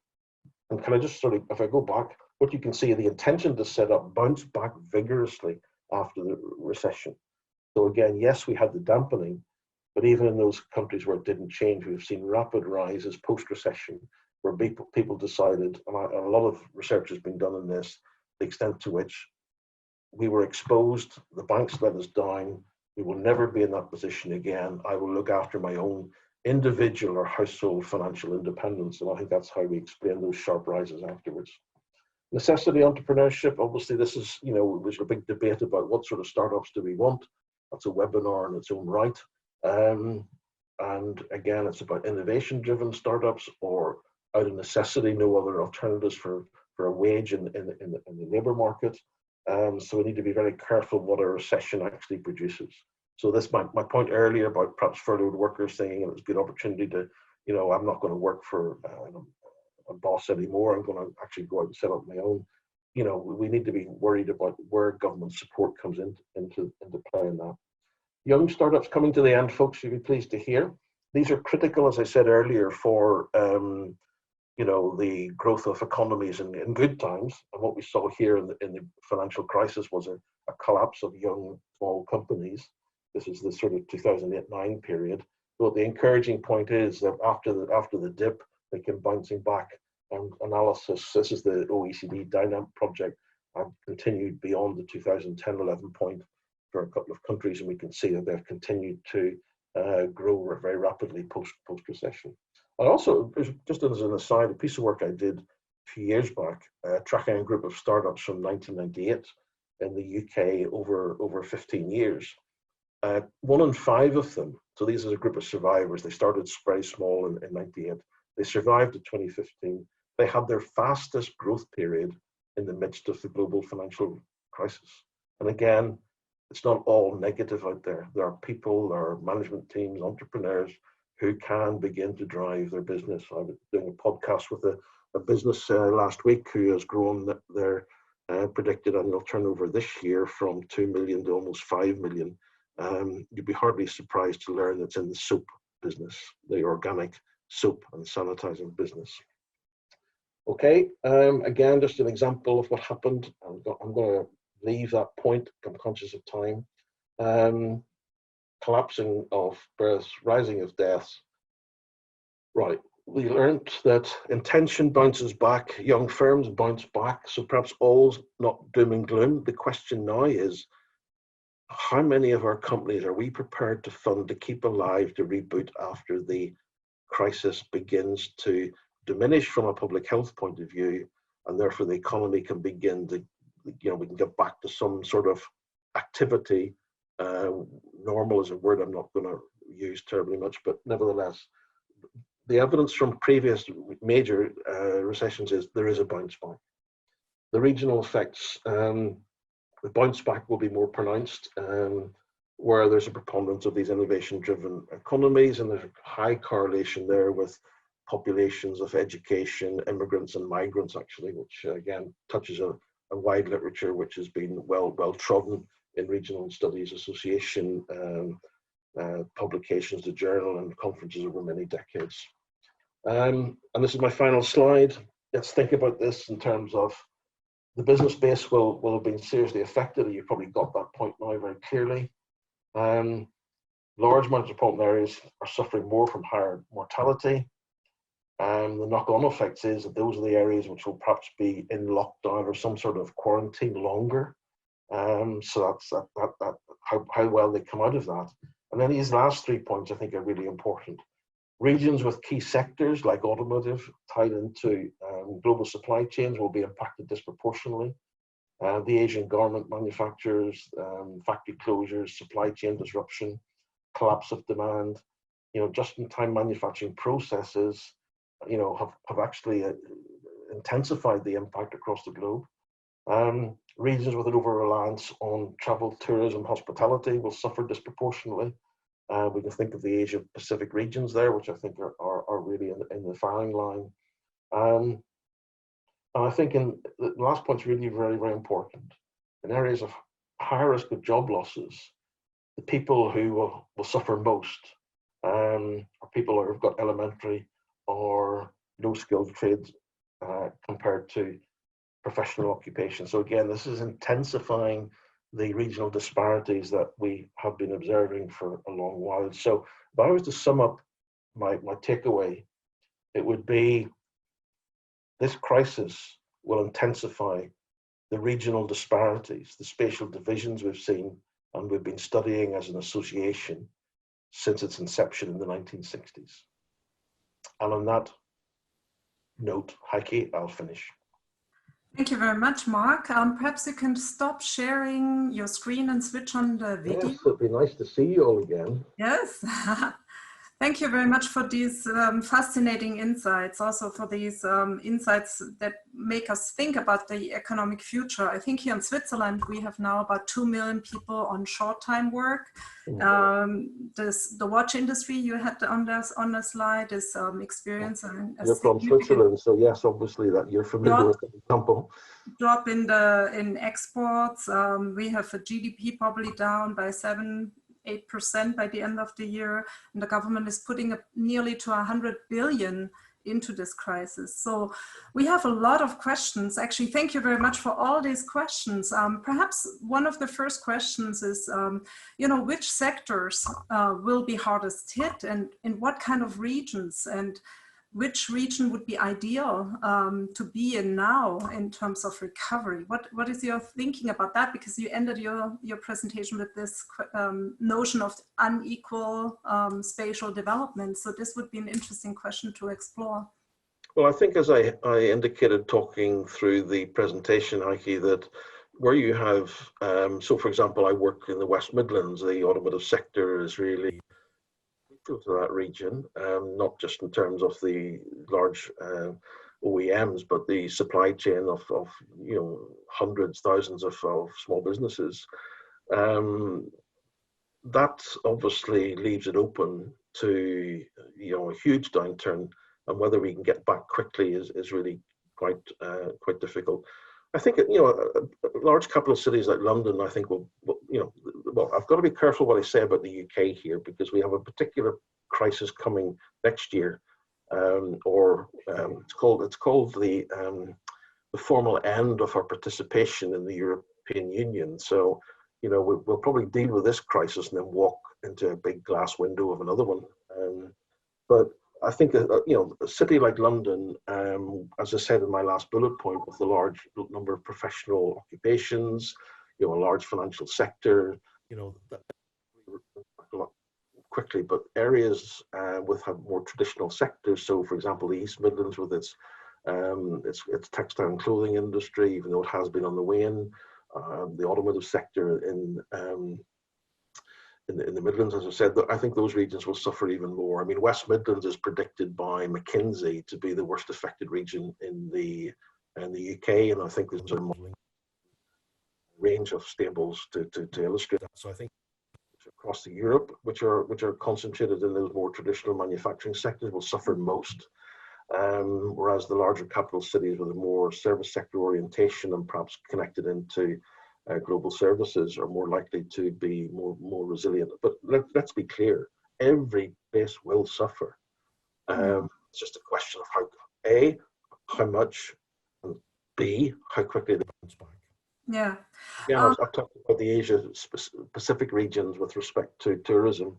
[SPEAKER 2] can I just sort of, if I go back, what you can see, the intention to set up bounced back vigorously after the recession. So again, yes, we had the dampening, but even in those countries where it didn't change, we've seen rapid rises post-recession, where people decided, and a lot of research has been done on this, the extent to which we were exposed, the banks let us down, we will never be in that position again. I will look after my own individual or household financial independence. And I think that's how we explain those sharp rises afterwards. Necessity entrepreneurship, obviously this is, you know, there's a big debate about what sort of startups do we want. That's a webinar in its own right. And again, it's about innovation-driven startups or out of necessity, no other alternatives for a wage in the labour market. So we need to be very careful what a recession actually produces. So this, my point earlier about perhaps furloughed workers saying it was a good opportunity to, you know, I'm not going to work for a boss anymore, I'm going to actually go out and set up my own. You know, we need to be worried about where government support comes into play in that. Young startups coming to the end, folks, you'll be pleased to hear. These are critical, as I said earlier, for you know, the growth of economies in good times. And what we saw here in the financial crisis was a collapse of young, small companies. This is the sort of 2008-9 period. But the encouraging point is that after the dip, they came bouncing back. And analysis, this is the OECD Dynamism project, and continued beyond the 2010-11 point for a couple of countries, and we can see that they've continued to grow very rapidly post-recession. And also, just as an aside, a piece of work I did a few years back, tracking a group of startups from 1998 in the UK over 15 years. 1 in 5 of them, so these are a group of survivors, they started very small in 98, they survived to 2015, they had their fastest growth period in the midst of the global financial crisis. And again, it's not all negative out there. There are people, there are management teams, entrepreneurs who can begin to drive their business. I was doing a podcast with a business last week who has grown their predicted annual turnover this year from 2 million to almost 5 million. You'd be hardly surprised to learn it's in the soap business, the organic soap and sanitizing business. Okay, again, just an example of what happened. I'm going to leave that point, I'm conscious of time. Collapsing of births, rising of deaths. Right, we learned that intention bounces back, young firms bounce back, so perhaps all's not doom and gloom. The question now is, how many of our companies are we prepared to fund to keep alive, to reboot after the crisis begins to diminish from a public health point of view, and therefore the economy can begin to, you know, we can get back to some sort of activity. Normal is a word I'm not going to use terribly much, but nevertheless, the evidence from previous major recessions is there is a bounce back. The regional effects, the bounce back will be more pronounced where there's a preponderance of these innovation-driven economies, and there's a high correlation there with populations of education, immigrants and migrants, actually, which again touches a wide literature which has been well trodden in Regional Studies Association publications, the journal and conferences over many decades. And this is my final slide. Let's think about this in terms of the business base will have been seriously affected, and you've probably got that point now very clearly. Large metropolitan areas are suffering more from higher mortality. The knock-on effects is that those are the areas which will perhaps be in lockdown or some sort of quarantine longer. So that's how well they come out of that. And then these last 3 points I think are really important. Regions with key sectors like automotive tied into global supply chains will be impacted disproportionately. The Asian garment manufacturers, factory closures, supply chain disruption, collapse of demand. just-in-time manufacturing processes, have actually intensified the impact across the globe. Regions with an over-reliance on travel, tourism, hospitality will suffer disproportionately. We can think of the Asia-Pacific regions there, which I think are really in the firing line. And I think the last point's really very, very important. In areas of high risk of job losses, the people who will suffer most are people who have got elementary or low-skilled trades compared to professional occupations. So again, this is intensifying the regional disparities that we have been observing for a long while. So if I was to sum up my takeaway, it would be this crisis will intensify the regional disparities, the spatial divisions we've seen and we've been studying as an association since its inception in the 1960s. And on that note, Heike, I'll finish.
[SPEAKER 1] Thank you very much, Mark. Perhaps you can stop sharing your screen and switch on the video.
[SPEAKER 2] Yes, it'd be nice to see you all again.
[SPEAKER 1] Yes. Thank you very much for these fascinating insights, also for these insights that make us think about the economic future. I think here in Switzerland, we have now about 2 million people on short-time work. The watch industry you had on the slide is experiencing a
[SPEAKER 2] You're from Switzerland, so yes, obviously that you're familiar with the example.
[SPEAKER 1] Drop in exports. We have a GDP probably down by 7-8% by the end of the year, and the government is putting nearly to 100 billion into this crisis. So we have a lot of questions. Actually, thank you very much for all these questions. Perhaps one of the first questions is, which sectors will be hardest hit, and in what kind of regions, and which region would be ideal to be in now in terms of recovery? What is your thinking about that? Because you ended your presentation with this notion of unequal spatial development. So this would be an interesting question to explore.
[SPEAKER 2] Well, I think as I indicated talking through the presentation, Heike, that where you have, so for example, I work in the West Midlands, the automotive sector is really to that region, not just in terms of the large OEMs, but the supply chain of hundreds, thousands of small businesses. That obviously leaves it open to a huge downturn, and whether we can get back quickly is really quite difficult. I think a large couple of cities like London, I think will well, I've got to be careful what I say about the UK here, because we have a particular crisis coming next year, it's called the formal end of our participation in the European Union. So we'll probably deal with this crisis and then walk into a big glass window of another one. But I think a city like London, as I said in my last bullet point, with the large number of professional occupations, a large financial sector, that a lot quickly. But areas with more traditional sectors, so for example, the East Midlands with its textile and clothing industry, even though it has been on the wane, the automotive sector in the Midlands, as I said, I think those regions will suffer even more. I mean, West Midlands is predicted by McKinsey to be the worst affected region in the UK, and I think there's a range of stables to illustrate that. So I think across the Europe, which are concentrated in those more traditional manufacturing sectors, will suffer most, whereas the larger capital cities with a more service sector orientation and perhaps connected into global services are more likely to be more resilient. But let's be clear, every place will suffer. It's just a question of how much, and B, how quickly they bounce back.
[SPEAKER 1] Yeah.
[SPEAKER 2] Yeah, I've talked about the Asia Pacific regions with respect to tourism.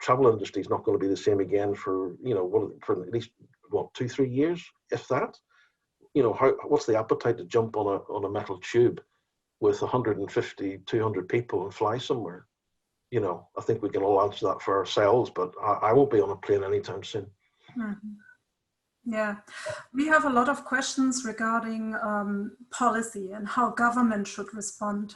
[SPEAKER 2] Travel industry is not going to be the same again for at least 2-3 years, if that. What's the appetite to jump on a metal tube with 150, 200 people and fly somewhere? I think we can all answer that for ourselves, but I won't be on a plane anytime soon.
[SPEAKER 1] Mm-hmm. Yeah, we have a lot of questions regarding policy and how government should respond.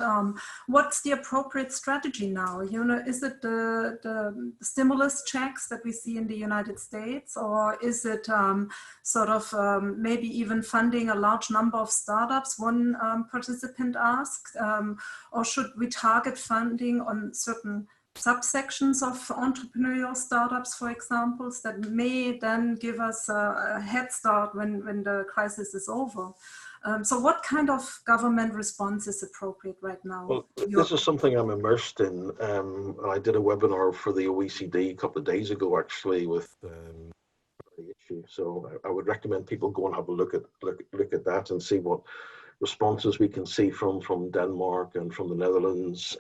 [SPEAKER 1] What's the appropriate strategy now? You know, is it the stimulus checks that we see in the United States, or is it maybe even funding a large number of startups? One participant asked, or should we target funding on certain subsections of entrepreneurial startups, for example, that may then give us a head start when the crisis is over. So what kind of government response is appropriate right now?
[SPEAKER 2] Well, this is something I'm immersed in. I did a webinar for the OECD a couple of days ago, actually, with the issue. So I would recommend people go and have a look at that and see what responses we can see from Denmark and from the Netherlands.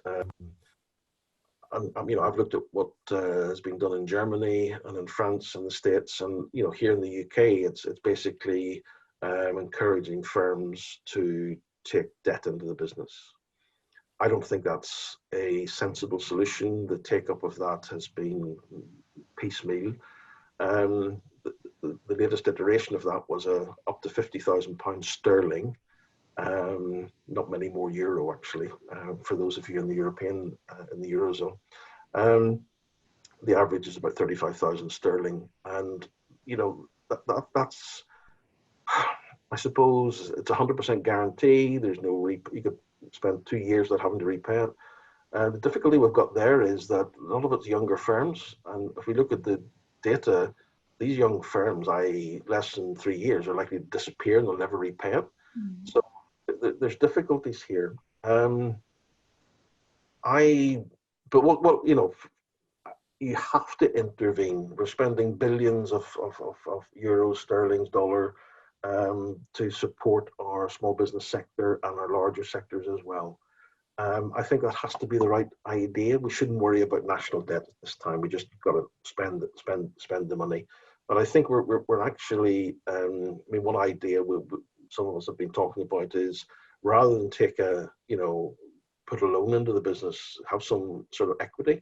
[SPEAKER 2] And you know, I've looked at what has been done in Germany and in France and the States, and you know, here in the UK, it's basically encouraging firms to take debt into the business. I don't think that's a sensible solution. The take-up of that has been piecemeal. The latest iteration of that was up to £50,000 sterling. Not many more euro, actually, for those of you in the European, in the Eurozone. The average is about 35,000 sterling. And, you know, that's, I suppose, it's 100% guarantee. There's no, you could spend 2 years not having to repay it. The difficulty we've got there is that a lot of it's younger firms. And if we look at the data, these young firms, i.e. less than 3 years, are likely to disappear and they'll never repay it. Mm-hmm. So there's difficulties here. But what you know, you have to intervene. We're spending billions of euros, sterling, dollar to support our small business sector and our larger sectors as well. I think that has to be the right idea. We shouldn't worry about national debt at this time. We just got to spend the money. But I think we're actually. I mean, one idea some of us have been talking about is, rather than take put a loan into the business, have some sort of equity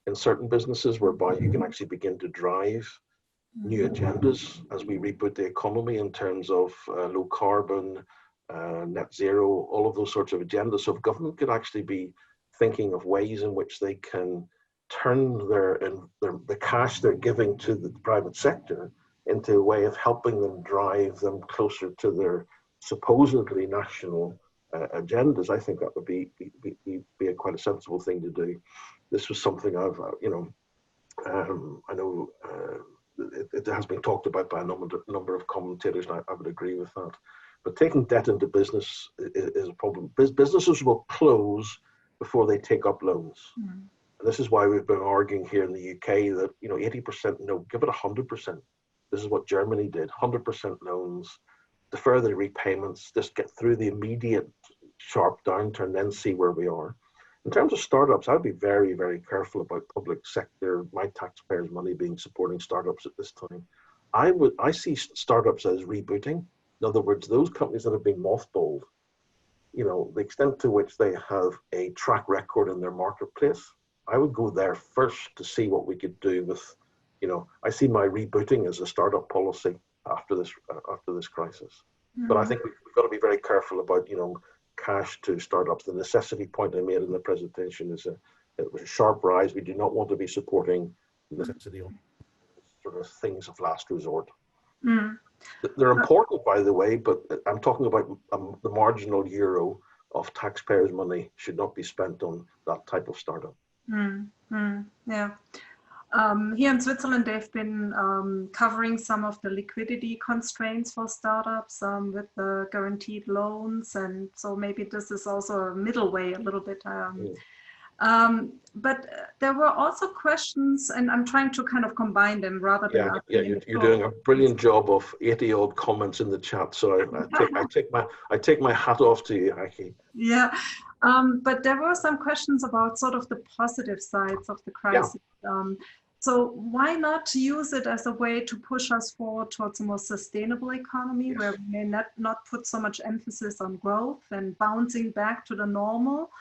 [SPEAKER 2] in certain businesses whereby you can actually begin to drive new agendas as we reboot the economy in terms of low carbon, net zero, all of those sorts of agendas. So if government could actually be thinking of ways in which they can turn the cash they're giving to the private sector into a way of helping them drive them closer to their supposedly national agendas, I think that would be quite a sensible thing to do. This was something I've, I know it has been talked about by a number of commentators, and I would agree with that. But taking debt into business is a problem. Businesses will close before they take up loans. Mm. And this is why we've been arguing here in the UK that 80%, no, give it 100%. This is what Germany did, 100% loans, defer the repayments, just get through the immediate sharp downturn, then see where we are. In terms of startups, I'd be very, very careful about public sector, my taxpayers' money being supporting startups at this time. I see startups as rebooting. In other words, those companies that have been mothballed, the extent to which they have a track record in their marketplace, I would go there first to see what we could do with, I see my rebooting as a startup policy after this crisis. Mm-hmm. But I think we've got to be very careful about, cash to startups. The necessity point I made in the presentation is it was a sharp rise. We do not want to be supporting necessity on sort of things of last resort. Mm. They're important, by the way, but I'm talking about the marginal euro of taxpayers' money should not be spent on that type of startup.
[SPEAKER 1] Yeah. Here in Switzerland, they've been covering some of the liquidity constraints for startups with the guaranteed loans. And so maybe this is also a middle way a little bit. But there were also questions, and I'm trying to kind of combine them rather than...
[SPEAKER 2] You're doing a brilliant job of 80-odd comments in the chat. So I take my hat off to you, Heike.
[SPEAKER 1] Yeah. But there were some questions about sort of the positive sides of the crisis. Yeah. So why not use it as a way to push us forward towards a more sustainable economy, yes, where we may not put so much emphasis on growth and bouncing back to the normal,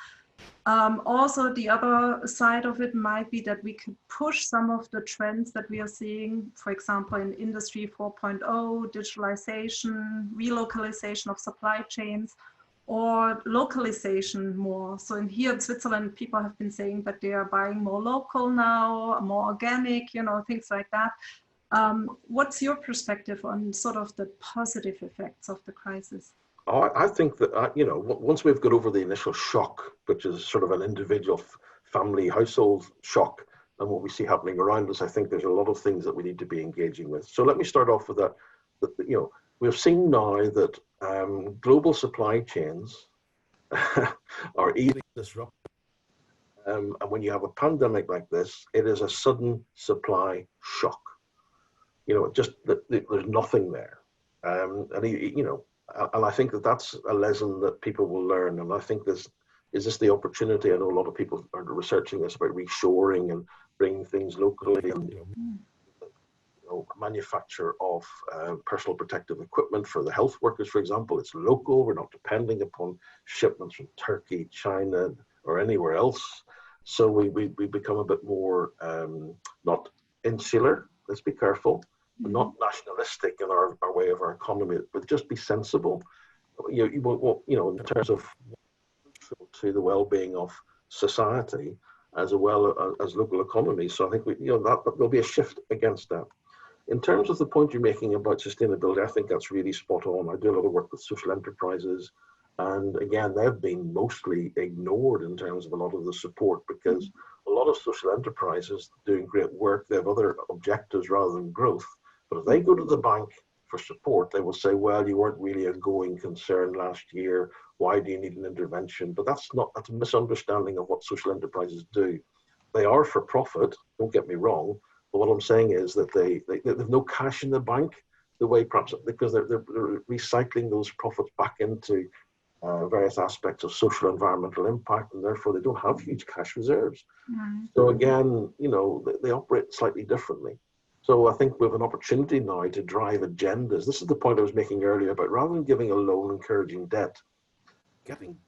[SPEAKER 1] Also, the other side of it might be that we could push some of the trends that we are seeing, for example, in Industry 4.0, digitalization, relocalization of supply chains, or localization more. So in here in Switzerland, people have been saying that they are buying more local now, more organic, you know, things like that. What's your perspective on sort of the positive effects of the crisis?
[SPEAKER 2] I think that, you know, once we've got over the initial shock, which is sort of an individual family household shock, and what we see happening around us, I think there's a lot of things that we need to be engaging with. So let me start off with that. You know, we've seen now that global supply chains are easily disrupted. And when you have a pandemic like this, it is a sudden supply shock. You know, just there's nothing there. And, you know, and I think that that's a lesson that people will learn. And I think is this the opportunity? I know a lot of people are researching this about reshoring and bringing things locally, and you know, manufacture of personal protective equipment for the health workers, for example. It's local. We're not depending upon shipments from Turkey, China, or anywhere else. So we become a bit more not insular. Let's be careful. Not nationalistic in our way of our economy, but just be sensible. You know, in terms of to the well-being of society as well as local economy. So I think that there'll be a shift against that. In terms of the point you're making about sustainability, I think that's really spot on. I do a lot of work with social enterprises, and again, they've been mostly ignored in terms of a lot of the support, because a lot of social enterprises doing great work, they have other objectives rather than growth. But if they go to the bank for support, they will say, well, you weren't really a going concern last year. Why do you need an intervention? But that's a misunderstanding of what social enterprises do. They are for profit, don't get me wrong. But what I'm saying is that they have no cash in the bank, the way perhaps because they're recycling those profits back into various aspects of social environmental impact, and therefore they don't have huge cash reserves. So again, you know, they operate slightly differently. So I think we have an opportunity now to drive agendas. This is the point I was making earlier about rather than giving a loan, encouraging debt, getting,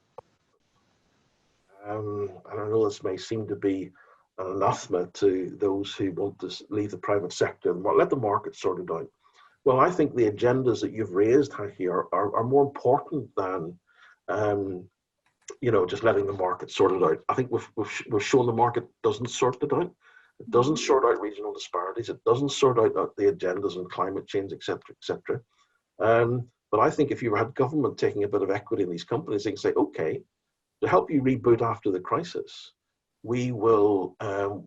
[SPEAKER 2] and I know this may seem to be an anathema to those who want to leave the private sector and let the market sort it out. Well, I think the agendas that you've raised, Heike, are more important than you know, just letting the market sort it out. I think we've shown the market doesn't sort it out. It doesn't sort out regional disparities. It doesn't sort out the agendas on climate change, etc., etc. But I think if you had government taking a bit of equity in these companies, they can say, okay, to help you reboot after the crisis, we will,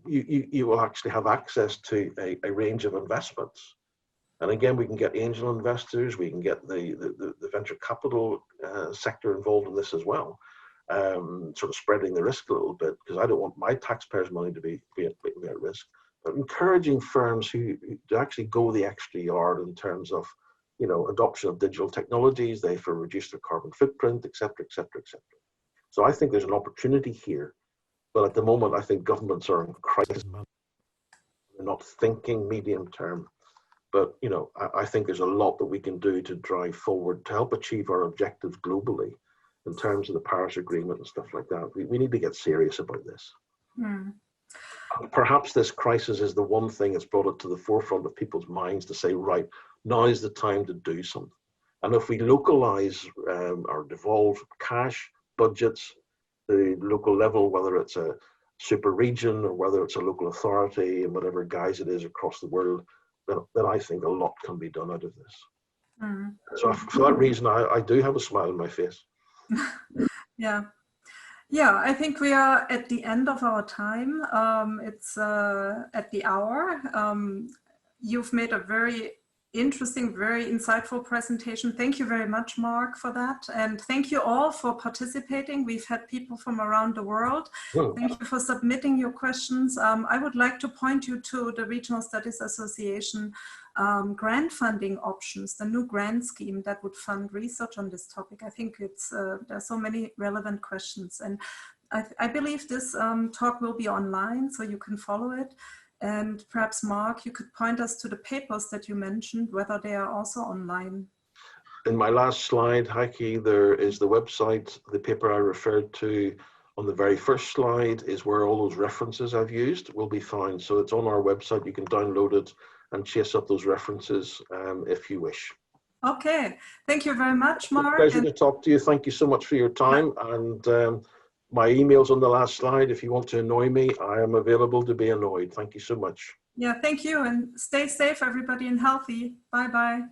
[SPEAKER 2] you will actually have access to a range of investments. And again, we can get angel investors, we can get the venture capital sector involved in this as well. Sort of spreading the risk a little bit, because I don't want my taxpayers' money to be at risk. But encouraging firms who to actually go the extra yard in terms of, you know, adoption of digital technologies, they for reduce their carbon footprint, etc., etc., etc. So I think there's an opportunity here, but at the moment I think governments are in crisis. They're not thinking medium term. But you know, I think there's a lot that we can do to drive forward to help achieve our objectives globally. In terms of the Paris Agreement and stuff like that, we need to get serious about this. Perhaps this crisis is the one thing that's brought it to the forefront of people's minds to say, right, now is the time to do something. And if we localize or devolve cash, budgets, the local level, whether it's a super region or whether it's a local authority and whatever guise it is across the world, then I think a lot can be done out of this. So for that reason, I do have a smile on my face.
[SPEAKER 1] Yeah, I think we are at the end of our time. It's at the hour. You've made a very interesting, very insightful presentation. Thank you very much, Mark, for that. And thank you all for participating. We've had people from around the world. Thank you for submitting your questions. I would like to point you to the Regional Studies Association grant funding options, the new grant scheme that would fund research on this topic. I think it's there's so many relevant questions. And I believe this talk will be online, so you can follow it. And perhaps, Mark, you could point us to the papers that you mentioned, whether they are also online. In my last slide, Heike, there is the website, the paper I referred to
[SPEAKER 2] on the very first slide is where all those references I've used will be found. So it's on our website. You can download it and chase up those references if you wish.
[SPEAKER 1] Okay, thank you very much, Mark.
[SPEAKER 2] Pleasure to talk to you. Thank you so much for your time. And my email's on the last slide. If you want to annoy me, I am available to be annoyed. Thank you so much.
[SPEAKER 1] Yeah, thank you, and stay safe, everybody, and healthy. Bye-bye.